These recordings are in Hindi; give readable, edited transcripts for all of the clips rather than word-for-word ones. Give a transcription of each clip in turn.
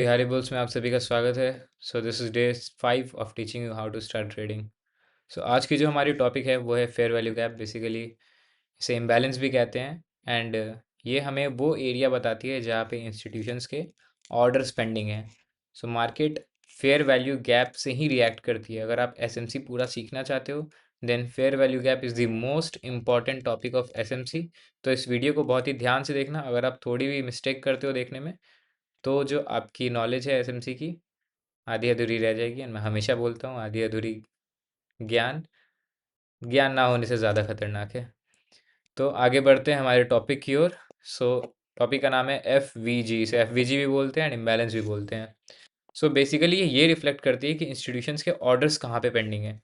बिहारी बुल्स में आप सभी का स्वागत है। So this is day 5 of teaching you how to start trading. So आज की जो हमारी टॉपिक है वो है फेयर वैल्यू गैप। बेसिकली इसे इम्बैलेंस भी कहते हैं। एंड ये हमें वो एरिया बताती है जहाँ पे इंस्टीट्यूशंस के ऑर्डर पेंडिंग है। So market fair value gap से ही रिएक्ट करती है। अगर आप एसएमसी पूरा सीखना चाहते हो then fair value gap is the most important topic of SMC. तो इस वीडियो को बहुत ही ध्यान से देखना। अगर आप थोड़ी भी मिस्टेक करते हो देखने में तो जो आपकी नॉलेज है एसएमसी की आधी अधूरी रह जाएगी। एंड मैं हमेशा बोलता हूँ आधी अधूरी ज्ञान ज्ञान ना होने से ज़्यादा खतरनाक है। तो आगे बढ़ते हैं हमारे टॉपिक की ओर। सो टॉपिक का नाम है एफ वी जी। इसे एफ वी जी भी बोलते हैं एंड इम्बैलेंस भी बोलते हैं। सो बेसिकली ये रिफ्लेक्ट करती है कि इंस्टीट्यूशंस के ऑर्डर्स कहाँ पे पेंडिंग है।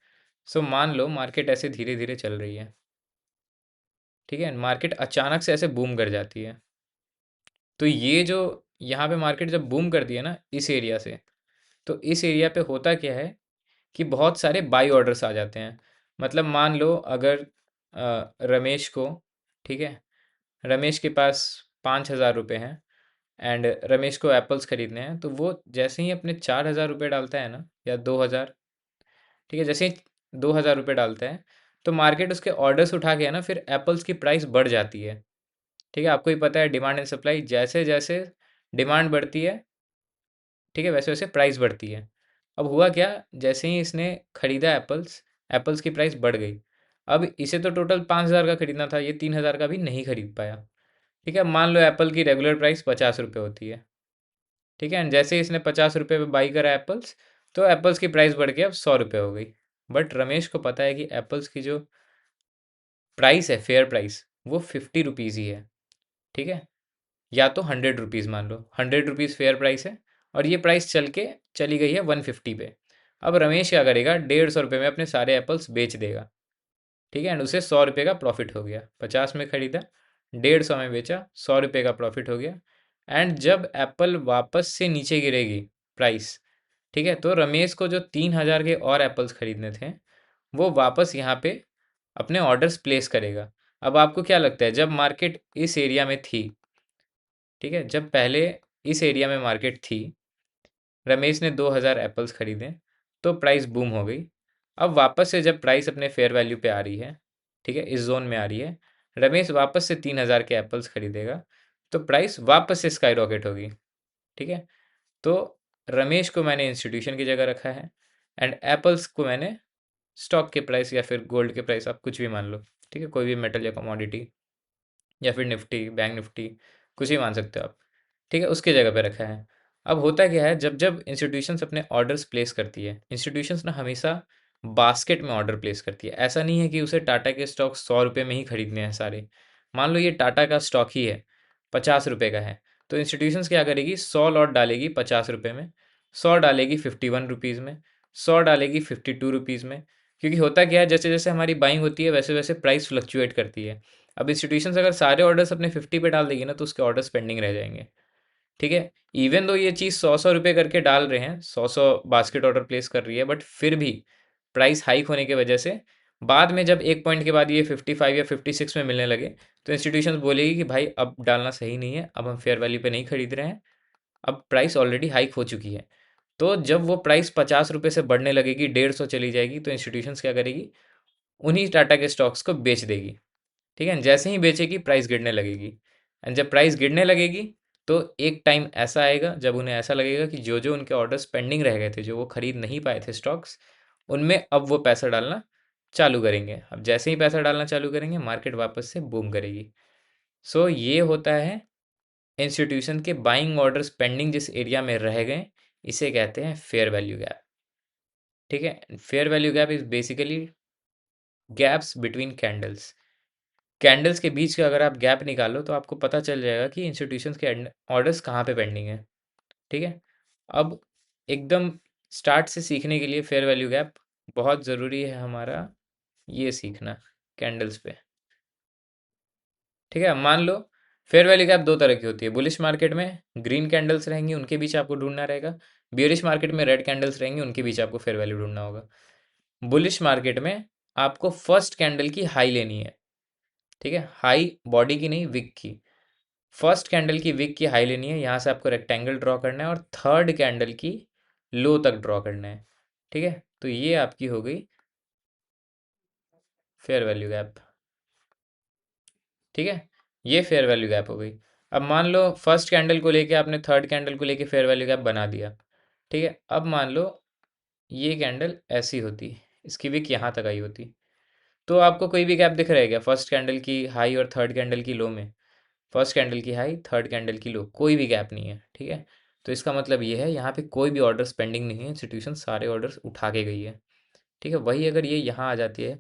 सो मान लो मार्केट ऐसे धीरे धीरे चल रही है, ठीक है, मार्केट अचानक से ऐसे बूम कर जाती है। तो ये जो यहाँ पे मार्केट जब बूम करती है ना इस एरिया से, तो इस एरिया पे होता क्या है कि बहुत सारे बाई ऑर्डर्स आ जाते हैं। मतलब मान लो अगर रमेश को, ठीक है, रमेश के पास 5,000 रुपये हैं एंड रमेश को एप्पल्स खरीदने हैं, तो वो जैसे ही अपने 4,000 रुपये डालता है ना, या 2,000, ठीक है, जैसे ही 2,000 रुपये डालता है तो मार्केट उसके ऑर्डर्स उठा के है ना फिर एप्पल्स की प्राइस बढ़ जाती है। ठीक है, आपको ही पता है डिमांड एंड सप्लाई, जैसे जैसे डिमांड बढ़ती है, ठीक है, वैसे वैसे प्राइस बढ़ती है। अब हुआ क्या, जैसे ही इसने खरीदा एप्पल्स, एप्पल्स की प्राइस बढ़ गई। अब इसे तो टोटल 5,000 का खरीदना था, ये 3,000 का भी नहीं खरीद पाया। ठीक है, मान लो एप्पल की रेगुलर प्राइस 50 रुपये होती है, ठीक है, एंड जैसे ही इसने 50 रुपये पे बाई करा एप्पल्स, तो एप्पल्स की प्राइस बढ़ के अब 100 रुपये हो गई। बट रमेश को पता है कि एप्पल्स की जो प्राइस है, फेयर प्राइस, वो 50 रुपीज़ ही है। ठीक है, या तो 100 रुपीज़ मान लो, 100 रुपीज़ फेयर प्राइस है और ये प्राइस चल के चली गई है 150 पे। अब रमेश क्या करेगा, 150 रुपये में अपने सारे एप्पल्स बेच देगा। ठीक है, एंड उसे 100 रुपये का प्रॉफिट हो गया। 50 में खरीदा, 150 में बेचा, 100 रुपये का प्रॉफिट हो गया। एंड जब एप्पल वापस से नीचे गिरेगी प्राइस, ठीक है, तो रमेश को जो 3,000 के और एप्पल्स खरीदने थे वो वापस यहाँ पे अपने ऑर्डर्स प्लेस करेगा। अब आपको क्या लगता है, जब मार्केट इस एरिया में थी, ठीक है, जब पहले इस एरिया में मार्केट थी, रमेश ने 2,000 एप्पल्स खरीदे तो प्राइस बूम हो गई। अब वापस से जब प्राइस अपने फेयर वैल्यू पे आ रही है, ठीक है, इस जोन में आ रही है, रमेश वापस से 3,000 के एप्पल्स खरीदेगा तो प्राइस वापस से स्काई रॉकेट होगी। ठीक है, तो रमेश को मैंने इंस्टीट्यूशन की जगह रखा है एंड एप्पल्स को मैंने स्टॉक के प्राइस या फिर गोल्ड के प्राइस, आप कुछ भी मान लो, ठीक है, कोई भी मेटल या कमोडिटी या फिर निफ्टी, बैंक निफ्टी, कुछ ही मान सकते हो आप, ठीक है, उसके जगह पे रखा है। अब होता क्या है, जब जब इंस्टीट्यूशंस अपने ऑर्डर्स प्लेस करती है, इंस्टीट्यूशंस ना हमेशा बास्केट में ऑर्डर प्लेस करती है। ऐसा नहीं है कि उसे टाटा के स्टॉक 100 रुपये में ही खरीदने हैं सारे। मान लो ये टाटा का स्टॉक ही है, 50 रुपये का है, तो इंस्टीट्यूशंस क्या करेगी, 100 लॉट डालेगी 50 रुपये में, 100 डालेगी 51 रुपीज़ में, 100 डालेगी 52 रुपीज़ में। क्योंकि होता क्या है, जैसे जैसे हमारी बाइंग होती है वैसे वैसे प्राइस फ्लक्चुएट करती है। अब इंस्टीट्यूशंस अगर सारे ऑर्डर्स अपने 50 पे डाल देगी ना तो उसके ऑर्डर्स पेंडिंग रह जाएंगे। ठीक है, इवन दो ये चीज़ 100-100 रुपये करके डाल रहे हैं, 100-100 बास्केट ऑर्डर प्लेस कर रही है, बट फिर भी प्राइस हाइक होने की वजह से बाद में जब एक पॉइंट के बाद ये 55 या 56 में मिलने लगे तो इंस्टीट्यूशंस बोलेगी कि भाई अब डालना सही नहीं है, अब हम फेयर वैल्यू पे नहीं खरीद रहे हैं, अब प्राइस ऑलरेडी हाइक हो चुकी है। तो जब वो प्राइस 50 रुपये से बढ़ने लगेगी, 150 चली जाएगी, तो इंस्टीट्यूशंस क्या करेगी, उन्हीं टाटा के स्टॉक्स को बेच देगी। ठीक है, जैसे ही बेचेगी प्राइस गिरने लगेगी। एंड जब प्राइस गिरने लगेगी तो एक टाइम ऐसा आएगा जब उन्हें ऐसा लगेगा कि जो जो उनके ऑर्डर्स पेंडिंग रह गए थे, जो वो खरीद नहीं पाए थे स्टॉक्स, उनमें अब वो पैसा डालना चालू करेंगे। अब जैसे ही पैसा डालना चालू करेंगे मार्केट वापस से बूम करेगी। सो ये होता है इंस्टीट्यूशन के बाइंग ऑर्डर्स पेंडिंग जिस एरिया में रह गए, इसे कहते हैं फेयर वैल्यू गैप। ठीक है, fair value gap is basically gaps between candles. Candles के बीच का अगर आप गैप निकालो तो आपको पता चल जाएगा कि इंस्टीट्यूशंस के ऑर्डर्स कहाँ पे पेंडिंग है। ठीक है, अब एकदम स्टार्ट से सीखने के लिए फेयर वैल्यू गैप बहुत ज़रूरी है हमारा ये सीखना कैंडल्स पे। ठीक है, मान लो फेयर वैल्यू गैप दो तरह की होती है। बुलिश मार्केट में ग्रीन कैंडल्स रहेंगी, उनके बीच आपको ढूंढना रहेगा। बियरिश मार्केट में रेड कैंडल्स रहेंगी, उनके बीच आपको फेयर वैल्यू ढूंढना होगा। बुलिश मार्केट में आपको फर्स्ट कैंडल की हाई लेनी है। ठीक है, हाई बॉडी की नहीं, विक की। फर्स्ट कैंडल की विक की हाई लेनी है, यहाँ से आपको रेक्टेंगल ड्रॉ करना है और थर्ड कैंडल की लो तक ड्रॉ करना है। ठीक है, तो ये आपकी हो गई फेयर वैल्यू गैप। ठीक है, ये फेयर वैल्यू गैप हो गई। अब मान लो फर्स्ट कैंडल को लेके आपने थर्ड कैंडल को लेके फेयर वैल्यू गैप बना दिया। ठीक है, अब मान लो ये कैंडल ऐसी होती, इसकी विक यहाँ तक आई होती, तो आपको कोई भी गैप दिख रहा है क्या फर्स्ट कैंडल की हाई और थर्ड कैंडल की लो में? फर्स्ट कैंडल की हाई, थर्ड कैंडल की लो, कोई भी गैप नहीं है। ठीक है, तो इसका मतलब ये है यहाँ पे कोई भी ऑर्डर्स पेंडिंग नहीं है, इंस्टीट्यूशन सारे ऑर्डर्स उठा के गई है। ठीक है, वही अगर ये यहाँ आ जाती है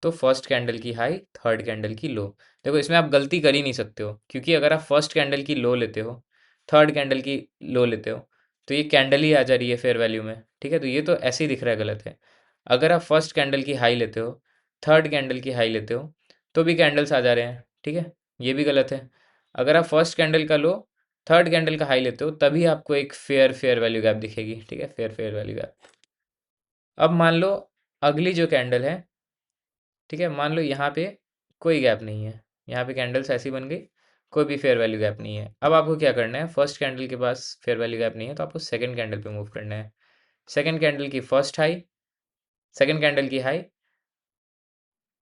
तो फर्स्ट कैंडल की हाई, थर्ड कैंडल की लो। देखो इसमें आप गलती कर ही नहीं सकते हो, क्योंकि अगर आप फर्स्ट कैंडल की लो लेते हो, थर्ड कैंडल की लो लेते हो, तो ये कैंडल ही आ जा रही है फेयर वैल्यू में। ठीक है, तो ये तो ऐसे ही दिख रहा है, गलत है। अगर आप फर्स्ट कैंडल की हाई लेते हो, थर्ड कैंडल की हाई लेते हो, तो भी कैंडल्स आ जा रहे हैं। ठीक है, ये भी गलत है। अगर आप फर्स्ट कैंडल का लो, थर्ड कैंडल का हाई लेते हो, तभी आपको एक फेयर फेयर वैल्यू गैप दिखेगी। ठीक है, फेयर फेयर वैल्यू गैप। अब मान लो अगली जो कैंडल है, ठीक है, मान लो यहाँ पे कोई गैप नहीं है, यहाँ पे कैंडल्स ऐसी बन गई, कोई भी फेयर वैल्यू गैप नहीं है। अब आपको क्या करना है, फर्स्ट कैंडल के पास फेयर वैल्यू गैप नहीं है तो आपको सेकंड कैंडल पे मूव करना है। सेकंड कैंडल की फर्स्ट हाई, सेकंड कैंडल की हाई,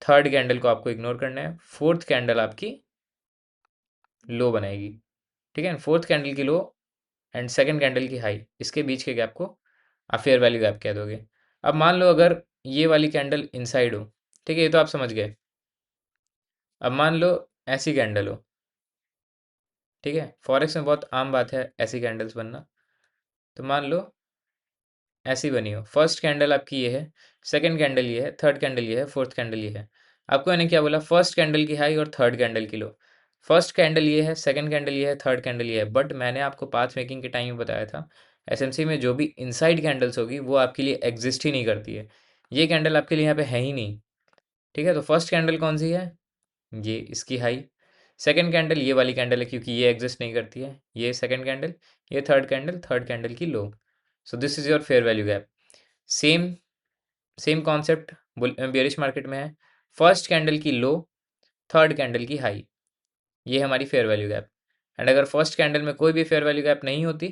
थर्ड कैंडल को आपको इग्नोर करना है, फोर्थ कैंडल आपकी लो बनाएगी। ठीक है, फोर्थ कैंडल की लो एंड सेकंड कैंडल की हाई, इसके बीच के गैप को आप फेयर वैल्यू गैप कह दोगे। अब मान लो अगर ये वाली कैंडल इनसाइड हो, ठीक है, ये तो आप समझ गए। अब मान लो ऐसी कैंडल हो, ठीक है, फॉरेक्स में बहुत आम बात है ऐसी कैंडल्स बनना। तो मान लो ऐसी बनी हो, फर्स्ट कैंडल आपकी ये है, सेकंड कैंडल ये है, थर्ड कैंडल ये है, फोर्थ कैंडल ये है। आपको मैंने क्या बोला, फर्स्ट कैंडल की हाई और थर्ड कैंडल की लो। फर्स्ट कैंडल ये है, सेकंड कैंडल ये है, थर्ड कैंडल ये है, बट मैंने आपको पाथ मेकिंग के टाइम में बताया था, एसएमसी में जो भी इनसाइड कैंडल्स होगी वो आपके लिए एग्जिस्ट ही नहीं करती है। ये कैंडल आपके लिए यहाँ पे है ही नहीं। ठीक है, तो फर्स्ट कैंडल कौन सी है, ये इसकी हाई। सेकंड कैंडल ये वाली कैंडल है क्योंकि ये एग्जिस्ट नहीं करती है, ये सेकंड कैंडल, ये थर्ड कैंडल, थर्ड कैंडल की low. So this is your fair value gap. Same same concept bearish market में है, फर्स्ट कैंडल की लो, थर्ड कैंडल की हाई, ये हमारी फेयर वैल्यू गैप। एंड अगर फर्स्ट कैंडल में कोई भी फेयर वैल्यू गैप नहीं होती,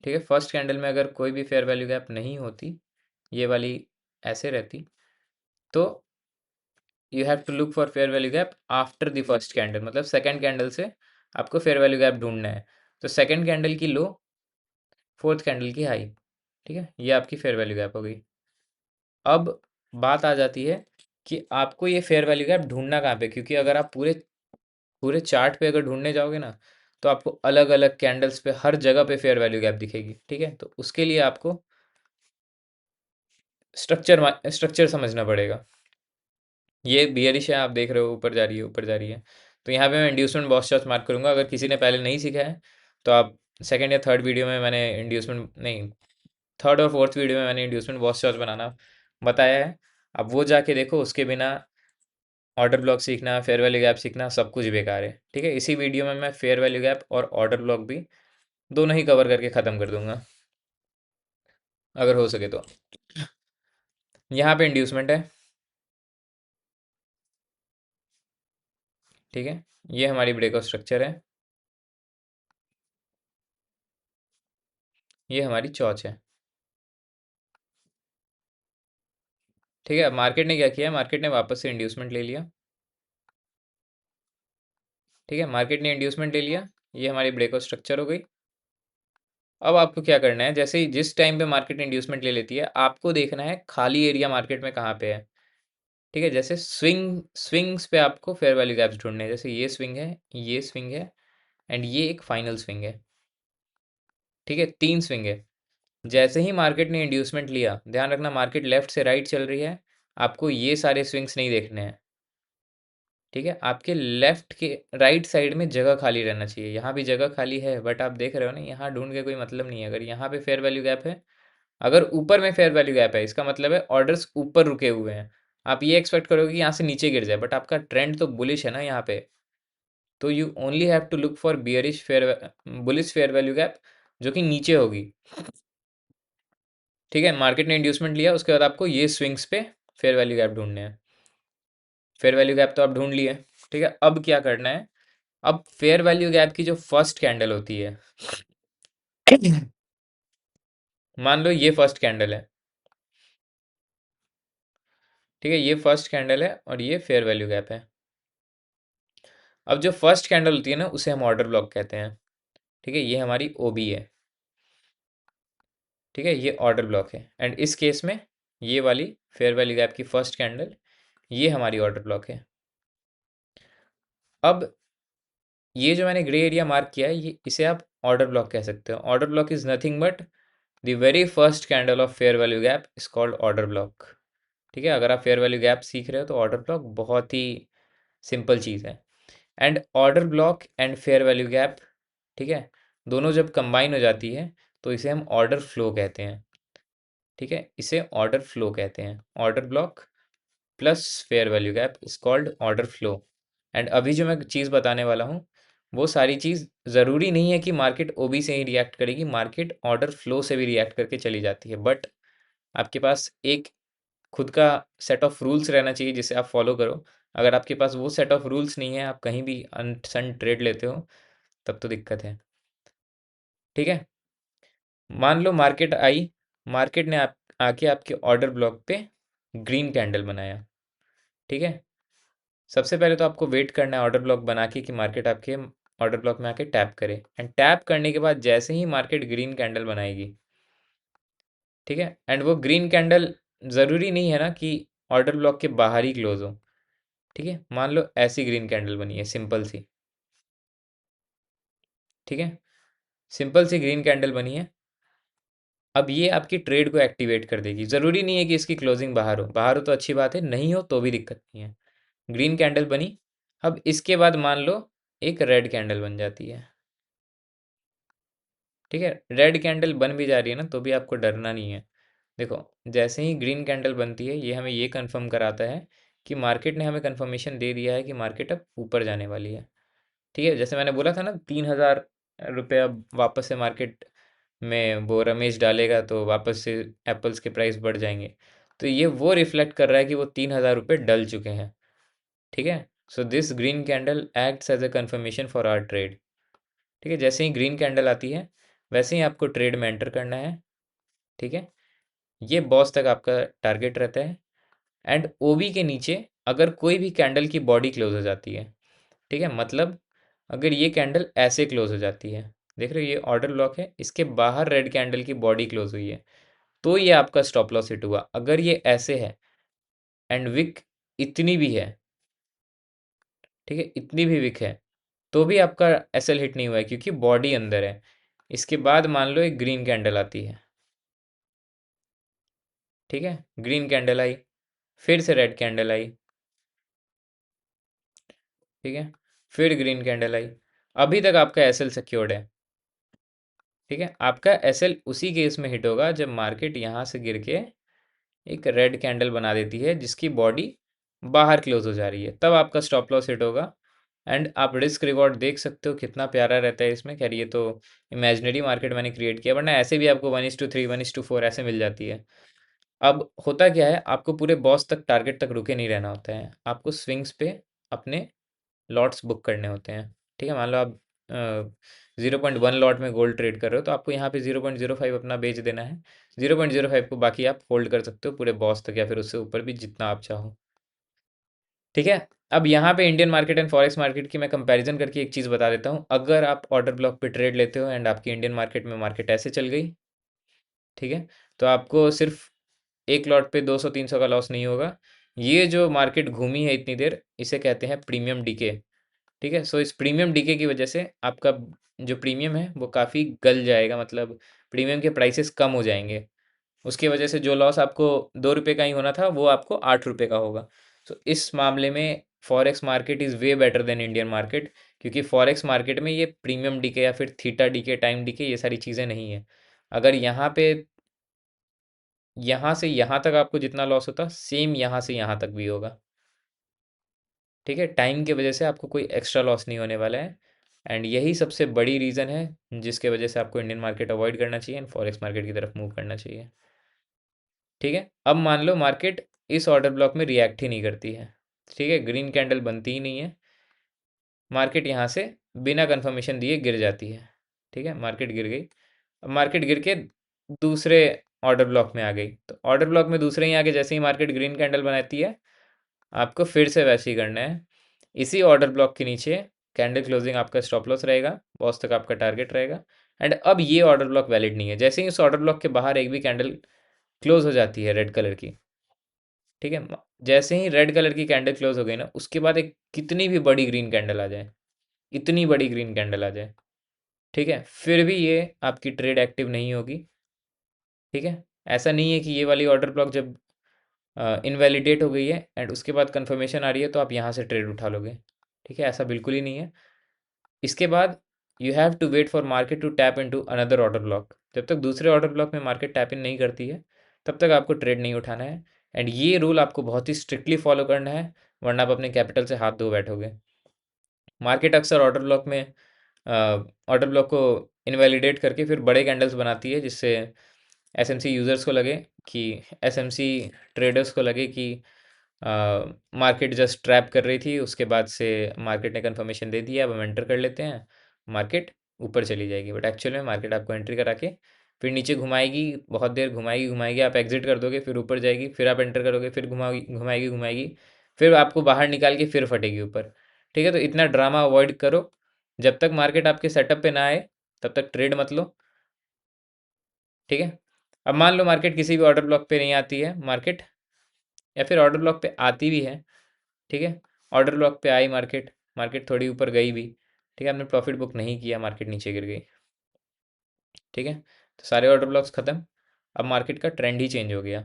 ठीक है, फर्स्ट कैंडल में अगर कोई भी फेयर वैल्यू गैप नहीं होती, ये वाली ऐसे रहती, तो you have to look for fair value gap after the first candle, मतलब सेकंड कैंडल से आपको फेयर वैल्यू गैप ढूंढना है। तो सेकंड कैंडल की लो, फोर्थ कैंडल की हाई, ठीक है, ये आपकी फेयर वैल्यू गैप हो गई। अब बात आ जाती है कि आपको ये फेयर वैल्यू गैप ढूंढना कहाँ पे, क्योंकि अगर आप पूरे पूरे चार्ट पे अगर ढूंढने जाओगे ना, तो आपको अलग अलग कैंडल्स पे हर जगह पे फेयर वैल्यू गैप दिखेगी। ठीक है, तो उसके लिए आपको स्ट्रक्चर समझना पड़ेगा। ये बियरिश है, आप देख रहे हो ऊपर जा रही है, ऊपर जा रही है। तो यहाँ पे मैं इंड्यूसमेंट बॉक्स शॉट्स मार्क करूंगा। अगर किसी ने पहले नहीं सीखा है तो आप सेकंड या थर्ड वीडियो में मैंने इंड्यूसमेंट नहीं, थर्ड और फोर्थ वीडियो में मैंने इंड्यूसमेंट बॉक्स शॉट्स बनाना बताया है। अब वो जाके देखो, उसके बिना ऑर्डर ब्लॉक सीखना, फेयर वैल्यू गैप सीखना सब कुछ बेकार है। ठीक है, इसी वीडियो में मैं फेयर वैल्यू गैप और ऑर्डर ब्लॉक भी दोनों ही कवर करके ख़त्म कर दूंगा, अगर हो सके तो। यहाँ पे इंड्यूसमेंट है, ठीक है, ये हमारी ब्रेकआउट स्ट्रक्चर है, ये हमारी चौच है। ठीक है, मार्केट ने क्या किया, मार्केट ने वापस से इंड्यूसमेंट ले लिया। ठीक है, मार्केट ने इंड्यूसमेंट ले लिया, ये हमारी ब्रेकआउट स्ट्रक्चर हो गई। अब आपको क्या करना है, जैसे ही जिस टाइम पे मार्केट इंड्यूसमेंट ले लेती है, आपको देखना है खाली एरिया मार्केट में कहाँ पे है। ठीक है, जैसे स्विंग्स पे आपको फेयर वैल्यू गैप्स ढूंढने हैं। जैसे ये स्विंग है, ये स्विंग है एंड ये एक फाइनल स्विंग है। ठीक है, तीन स्विंग है। जैसे ही मार्केट ने इंड्यूसमेंट लिया, ध्यान रखना मार्केट लेफ्ट से राइट चल रही है, आपको ये सारे स्विंग्स नहीं देखने हैं। ठीक है, आपके लेफ्ट के राइट साइड में जगह खाली रहना चाहिए। यहाँ भी जगह खाली है, बट आप देख रहे हो ना, यहाँ ढूंढ के कोई मतलब नहीं है। अगर यहाँ पे फेयर वैल्यू गैप है, अगर ऊपर में फेयर वैल्यू गैप है, इसका मतलब है ऑर्डर्स ऊपर रुके हुए हैं। आप ये एक्सपेक्ट करोगे कि यहाँ से नीचे गिर जाए, बट आपका ट्रेंड तो बुलिश है ना यहाँ पे। तो you only have to look for bearish fair, bullish fair value gap, जो कि नीचे होगी। ठीक है, मार्केट ने इंड्यूसमेंट लिया, उसके बाद आपको ये स्विंग्स पे फेयर वैल्यू गैप ढूंढने हैं। फेयर वैल्यू गैप तो आप ढूंढ लिए। ठीक है, अब क्या करना है, अब फेयर वैल्यू गैप की जो फर्स्ट कैंडल होती है, मान लो ये फर्स्ट कैंडल है, ठीक है, ये फर्स्ट कैंडल है और ये फेयर वैल्यू गैप है। अब जो फर्स्ट कैंडल होती है ना, उसे हम ऑर्डर ब्लॉक कहते हैं। ठीक है, ये हमारी ओबी है। ठीक है, ये ऑर्डर ब्लॉक है, एंड इस केस में ये वाली फेयर वैल्यू गैप की फर्स्ट कैंडल, ये हमारी ऑर्डर ब्लॉक है। अब ये जो मैंने ग्रे एरिया मार्क किया है, ये इसे आप ऑर्डर ब्लॉक कह सकते हो। Order block is nothing but the very first candle of fair value gap is called order block. ठीक है, अगर आप फेयर वैल्यू गैप सीख रहे हो तो ऑर्डर ब्लॉक बहुत ही सिंपल चीज़ है। And order block and fair value gap, ठीक है, दोनों जब कंबाइन हो जाती है तो इसे हम ऑर्डर फ्लो कहते हैं। ठीक है, इसे ऑर्डर फ्लो कहते हैं। Order block plus fair value gap is called order flow. And अभी जो मैं चीज़ बताने वाला हूँ, वो सारी चीज़ ज़रूरी नहीं है कि मार्केट ओबी से ही रिएक्ट करेगी, मार्केट ऑर्डर फ्लो से भी रिएक्ट करके चली जाती है। बट आपके पास एक खुद का सेट ऑफ रूल्स रहना चाहिए जिसे आप फॉलो करो। अगर आपके पास वो सेट ऑफ रूल्स नहीं है, आप कहीं भी अनसन ट्रेड लेते हो, तब तो दिक्कत है। ठीक है, मान लो मार्केट आई, मार्केट ने आप आके आपके ऑर्डर ब्लॉक पे ग्रीन कैंडल बनाया। ठीक है, सबसे पहले तो आपको वेट करना है ऑर्डर ब्लॉक बना के कि मार्केट आपके ऑर्डर ब्लॉक में आके टैप करे। एंड टैप करने के बाद जैसे ही मार्केट ग्रीन कैंडल बनाएगी, ठीक है, एंड वो ग्रीन कैंडल ज़रूरी नहीं है ना कि ऑर्डर ब्लॉक के बाहर ही क्लोज हो। ठीक है, मान लो ऐसी ग्रीन कैंडल बनी है सिंपल सी। ठीक है, सिंपल सी ग्रीन कैंडल बनी है। अब ये आपकी ट्रेड को एक्टिवेट कर देगी। ज़रूरी नहीं है कि इसकी क्लोजिंग बाहर हो, बाहर हो तो अच्छी बात है, नहीं हो तो भी दिक्कत नहीं है। ग्रीन कैंडल बनी, अब इसके बाद मान लो एक रेड कैंडल बन जाती है। ठीक है, रेड कैंडल बन भी जा रही है ना, तो भी आपको डरना नहीं है। देखो, जैसे ही ग्रीन कैंडल बनती है, ये हमें ये कंफर्म कराता है कि मार्केट ने हमें कंफर्मेशन दे दिया है कि मार्केट अब ऊपर जाने वाली है। ठीक है, जैसे मैंने बोला था ना, 3,000 रुपये अब वापस से मार्केट में वो रमेश डालेगा तो वापस से एप्पल्स के प्राइस बढ़ जाएंगे। तो ये वो रिफ्लेक्ट कर रहा है कि वो 3,000 रुपये डल चुके हैं। ठीक है, so this green candle acts as a confirmation for our trade. ठीक है, जैसे ही ग्रीन कैंडल आती है, वैसे ही आपको ट्रेड में एंटर करना है। ठीक है, ये बॉस तक आपका टारगेट रहता है। एंड ओबी के नीचे अगर कोई भी कैंडल की बॉडी क्लोज हो जाती है, ठीक है, मतलब अगर ये कैंडल ऐसे क्लोज हो जाती है, देख रहे हो ये ऑर्डर ब्लॉक है, इसके बाहर रेड कैंडल की बॉडी क्लोज हुई है, तो ये आपका स्टॉप लॉस हिट हुआ। अगर ये ऐसे है एंड विक इतनी भी है, ठीक है, इतनी भी विक है, तो भी आपका एसएल हिट नहीं हुआ है क्योंकि बॉडी अंदर है। इसके बाद मान लो एक ग्रीन कैंडल आती है। ठीक है, ग्रीन कैंडल आई, फिर से रेड कैंडल आई। ठीक है, फिर ग्रीन कैंडल आई। अभी तक आपका एसएल सिक्योर्ड है। ठीक है, आपका एसएल उसी केस में हिट होगा जब मार्केट यहाँ से गिर के एक रेड कैंडल बना देती है जिसकी बॉडी बाहर क्लोज हो जा रही है, तब आपका स्टॉप लॉस हिट होगा। एंड आप रिस्क रिवॉर्ड देख सकते हो कितना प्यारा रहता है इसमें। खैर ये तो इमेजिनरी मार्केट मैंने क्रिएट किया, वरना ऐसे भी आपको 1:3 1:4 ऐसे मिल जाती है। अब होता क्या है, आपको पूरे बॉस तक टारगेट तक रुके नहीं रहना होता है, आपको स्विंग्स पे अपने लॉट्स बुक करने होते हैं। ठीक है, मान लो आप 0.1 लॉट में गोल्ड ट्रेड कर रहे हो, तो आपको यहाँ पे 0.05 अपना बेच देना है। 0.05 को बाकी आप होल्ड कर सकते हो पूरे बॉस तक, या फिर उससे ऊपर भी जितना आप चाहो। ठीक है, अब यहाँ पे Indian market and forex market की मैं कंपैरिजन करके एक चीज़ बता देता हूँ। अगर आप ऑर्डर ब्लॉक पे ट्रेड लेते हो एंड आपकी इंडियन मार्केट में मार्केट ऐसे चल गई, ठीक है, तो आपको सिर्फ एक लॉट पे 200-300 का लॉस नहीं होगा। ये जो मार्केट घूमी है इतनी देर, इसे कहते हैं प्रीमियम डीके। ठीक है, सो इस प्रीमियम डीके की वजह से आपका जो प्रीमियम है वो काफ़ी गल जाएगा, मतलब प्रीमियम के प्राइसेस कम हो जाएंगे। उसकी वजह से जो लॉस आपको 2 रुपये का ही होना था, वो आपको 8 रुपये का होगा। सो इस मामले में forex market is way better than Indian market, क्योंकि फॉरेक्स मार्केट में ये प्रीमियम डीके या फिर थीटा डीके, टाइम डीके, ये सारी चीज़ें नहीं है। अगर यहाँ पे यहाँ से यहाँ तक आपको जितना लॉस होता, सेम यहाँ से यहाँ तक भी होगा। ठीक है, टाइम की वजह से आपको कोई एक्स्ट्रा लॉस नहीं होने वाला है। एंड यही सबसे बड़ी रीज़न है जिसके वजह से आपको इंडियन मार्केट अवॉइड करना चाहिए एंड फॉरेक्स मार्केट की तरफ मूव करना चाहिए। ठीक है, अब मान लो मार्केट इस ऑर्डर ब्लॉक में रिएक्ट ही नहीं करती है। ठीक है, ग्रीन कैंडल बनती ही नहीं है, मार्केट यहाँ से बिना कंफर्मेशन दिए गिर जाती है। ठीक है, मार्केट गिर गई। अब मार्केट गिर के दूसरे ऑर्डर ब्लॉक में आ गई, तो ऑर्डर ब्लॉक में दूसरे ही आके जैसे ही मार्केट ग्रीन कैंडल बनाती है, आपको फिर से वैसे ही करना है। इसी ऑर्डर ब्लॉक के नीचे कैंडल क्लोजिंग आपका स्टॉप लॉस रहेगा, बॉस तक आपका टारगेट रहेगा। एंड अब ये ऑर्डर ब्लॉक वैलिड नहीं है, जैसे ही इस ऑर्डर ब्लॉक के बाहर एक भी कैंडल क्लोज हो जाती है रेड कलर की, ठीक है, जैसे ही रेड कलर की कैंडल क्लोज हो गई ना, उसके बाद एक कितनी भी बड़ी ग्रीन कैंडल आ जाए, इतनी बड़ी ग्रीन कैंडल आ जाए, ठीक है, फिर भी ये आपकी ट्रेड एक्टिव नहीं होगी। ठीक है, ऐसा नहीं है कि ये वाली ऑर्डर ब्लॉक जब इनवैलिडेट हो गई है एंड उसके बाद कंफर्मेशन आ रही है तो आप यहाँ से ट्रेड उठा लोगे। ठीक है, ऐसा बिल्कुल ही नहीं है। इसके बाद you have to wait for market to tap into another order block. जब तक दूसरे ऑर्डर ब्लॉक में मार्केट टैप इन नहीं करती है, तब तक आपको ट्रेड नहीं उठाना है। एंड ये रूल आपको बहुत ही स्ट्रिक्टली फॉलो करना है, वरना आप अपने कैपिटल से हाथ धो बैठोगे। मार्केट अक्सर ऑर्डर ब्लॉक को इनवैलिडेट करके फिर बड़े कैंडल्स बनाती है, जिससे एसएमसी यूज़र्स को लगे कि एसएमसी ट्रेडर्स को लगे कि मार्केट जस्ट ट्रैप कर रही थी, उसके बाद से मार्केट ने कंफर्मेशन दे दिया, अब हम एंटर कर लेते हैं, मार्केट ऊपर चली जाएगी। बट एक्चुअल में मार्केट आपको एंट्री करा के फिर नीचे घुमाएगी, बहुत देर घुमाएगी घुमाएगी, आप एग्जिट कर दोगे, फिर ऊपर जाएगी, फिर आप एंटर करोगे, फिर घुमाएगी घुमाएगी घुमाएगी, फिर आपको बाहर निकाल के फिर फटेगी ऊपर। ठीक है, तो इतना ड्रामा अवॉइड करो। जब तक मार्केट आपके सेटअप पे ना आए, तब तक ट्रेड मत लो। ठीक है, अब मान लो मार्केट किसी भी ऑर्डर ब्लॉक पे नहीं आती है मार्केट, या फिर ऑर्डर ब्लॉक पे आती भी है। ठीक है, ऑर्डर ब्लॉक पे आई मार्केट, मार्केट थोड़ी ऊपर गई भी, ठीक है, आपने प्रॉफिट बुक नहीं किया, मार्केट नीचे गिर गई। ठीक है, तो सारे ऑर्डर ब्लॉक्स खत्म। अब मार्केट का ट्रेंड ही चेंज हो गया।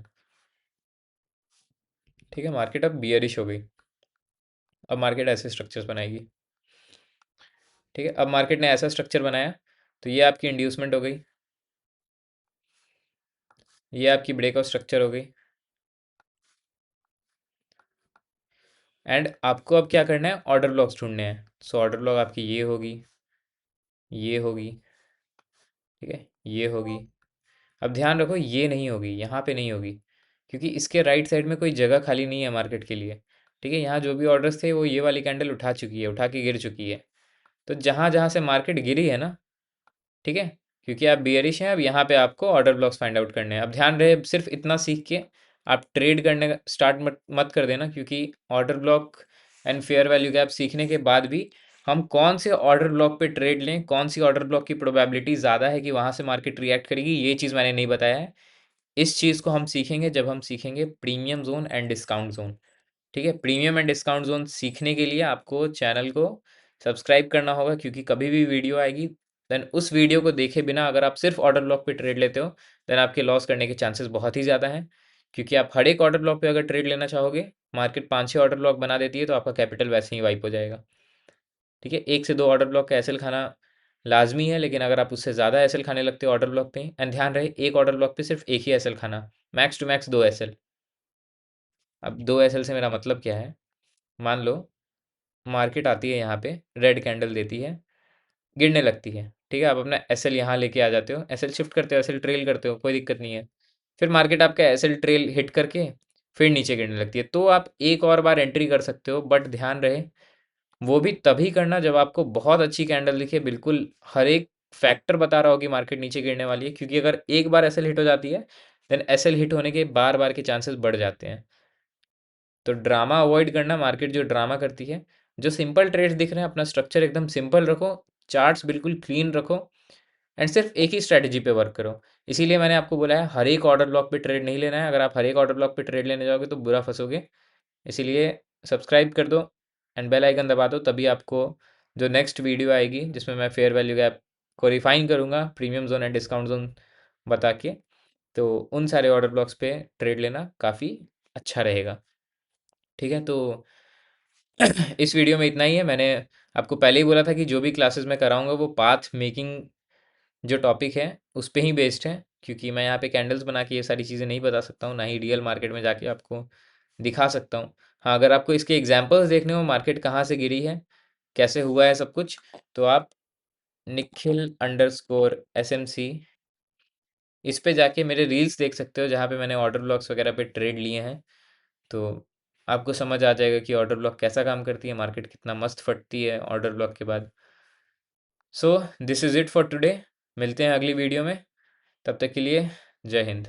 ठीक है, मार्केट अब बियरिश हो गई। अब मार्केट ऐसे स्ट्रक्चर्स बनाएगी। ठीक है, अब मार्केट ने ऐसा स्ट्रक्चर बनाया, तो ये आपकी इंड्यूसमेंट हो गई, ये आपकी ब्रेकआउट स्ट्रक्चर हो गई। एंड आपको अब क्या करना है, ऑर्डर ब्लॉक्स ढूंढने हैं। सो ऑर्डर ब्लॉक आपकी ये होगी, ये होगी, ठीक है, ये होगी। अब ध्यान रखो, ये नहीं होगी, यहाँ पे नहीं होगी, क्योंकि इसके राइट साइड में कोई जगह खाली नहीं है मार्केट के लिए। ठीक है, यहाँ जो भी ऑर्डर्स थे वो ये वाली कैंडल उठा चुकी है, उठा के गिर चुकी है। तो जहाँ जहाँ से मार्केट गिरी है ना, ठीक है, क्योंकि आप बियरिश हैं, अब यहाँ पे आपको ऑर्डर ब्लॉक्स फाइंड आउट करने हैं। अब ध्यान रहे, सिर्फ इतना सीख के आप ट्रेड करने का स्टार्ट मत मत कर देना, क्योंकि order block and fair value gap सीखने के बाद भी हम कौन से ऑर्डर ब्लॉक पे ट्रेड लें, कौन सी ऑर्डर ब्लॉक की प्रोबेबिलिटी ज़्यादा है कि वहाँ से मार्केट रिएक्ट करेगी, ये चीज़ मैंने नहीं बताया है। इस चीज़ को हम सीखेंगे जब हम सीखेंगे premium zone and discount zone. ठीक है, प्रीमियम एंड डिस्काउंट जोन सीखने के लिए आपको चैनल को सब्सक्राइब करना होगा, क्योंकि कभी भी वीडियो आएगी, देन उस वीडियो को देखे बिना अगर आप सिर्फ ऑर्डर ब्लॉक पे ट्रेड लेते हो, देन आपके लॉस करने के चांसेस बहुत ही ज़्यादा हैं। क्योंकि आप हर एक ऑर्डर ब्लॉक पे अगर ट्रेड लेना चाहोगे, मार्केट 5-6 ऑर्डर ब्लॉक बना देती है, तो आपका कैपिटल वैसे ही वाइप हो जाएगा। ठीक है, 1 से 2 ऑर्डर ब्लॉक का एसएल खाना लाजमी है, लेकिन अगर आप उससे ज़्यादा एसएल खाने लगते हो ऑर्डर ब्लॉक पे, एंड ध्यान रहे, एक ऑर्डर ब्लॉक पे सिर्फ एक ही एसएल खाना, मैक्स टू मैक्स 2 एसएल। अब 2 एसएल से मेरा मतलब क्या है, मान लो मार्केट आती है यहाँ पे, रेड कैंडल देती है, गिरने लगती है। ठीक है, आप अपना एसएल यहाँ लेके आ जाते हो, एसएल शिफ्ट करते हो, एसएल ट्रेल करते हो, कोई दिक्कत नहीं है। फिर मार्केट आपका एसएल ट्रेल हिट करके फिर नीचे गिरने लगती है, तो आप एक और बार एंट्री कर सकते हो। बट ध्यान रहे, वो भी तभी करना जब आपको बहुत अच्छी कैंडल दिखे, बिल्कुल हर एक फैक्टर बता रहा हो कि मार्केट नीचे गिरने वाली है। क्योंकि अगर एक बार एसएल हिट हो जाती है, देन एसएल हिट होने के बार बार के चांसेस बढ़ जाते हैं। तो ड्रामा अवॉइड करना, मार्केट जो ड्रामा करती है। जो सिंपल ट्रेड्स दिख रहे हैं, अपना स्ट्रक्चर एकदम सिंपल रखो, चार्ट्स बिल्कुल क्लीन रखो, एंड सिर्फ एक ही स्ट्रैटेजी पे वर्क करो। इसीलिए मैंने आपको बोला है, हर एक ऑर्डर ब्लॉक पे ट्रेड नहीं लेना है। अगर आप हर एक ऑर्डर ब्लॉक पे ट्रेड लेने जाओगे तो बुरा फंसोगे। इसीलिए सब्सक्राइब कर दो एंड बेल आइकन दबा दो, तभी आपको जो नेक्स्ट वीडियो आएगी जिसमें मैं फेयर वैल्यू गैप को रिफाइन करूँगा, premium zone and discount zone बता के, तो उन सारे ऑर्डर ब्लॉक्स पे ट्रेड लेना काफ़ी अच्छा रहेगा। ठीक है, तो इस वीडियो में इतना ही है। मैंने आपको पहले ही बोला था कि जो भी क्लासेस मैं कराऊंगा वो पाथ मेकिंग जो टॉपिक है उस पे ही बेस्ड है, क्योंकि मैं यहाँ पे कैंडल्स बना के ये सारी चीज़ें नहीं बता सकता हूँ, ना ही रियल मार्केट में जाके आपको दिखा सकता हूँ। हाँ, अगर आपको इसके एग्जांपल्स देखने हो, मार्केट कहाँ से गिरी है, कैसे हुआ है सब कुछ, तो आप निखिल_SMC इस पे जाके मेरे रील्स देख सकते हो, जहाँ पे मैंने ऑर्डर ब्लॉक्स वगैरह पे ट्रेड लिए हैं। तो आपको समझ आ जाएगा कि ऑर्डर ब्लॉक कैसा काम करती है, मार्केट कितना मस्त फटती है ऑर्डर ब्लॉक के बाद। So this is it for today. मिलते हैं अगली वीडियो में, तब तक के लिए जय हिंद।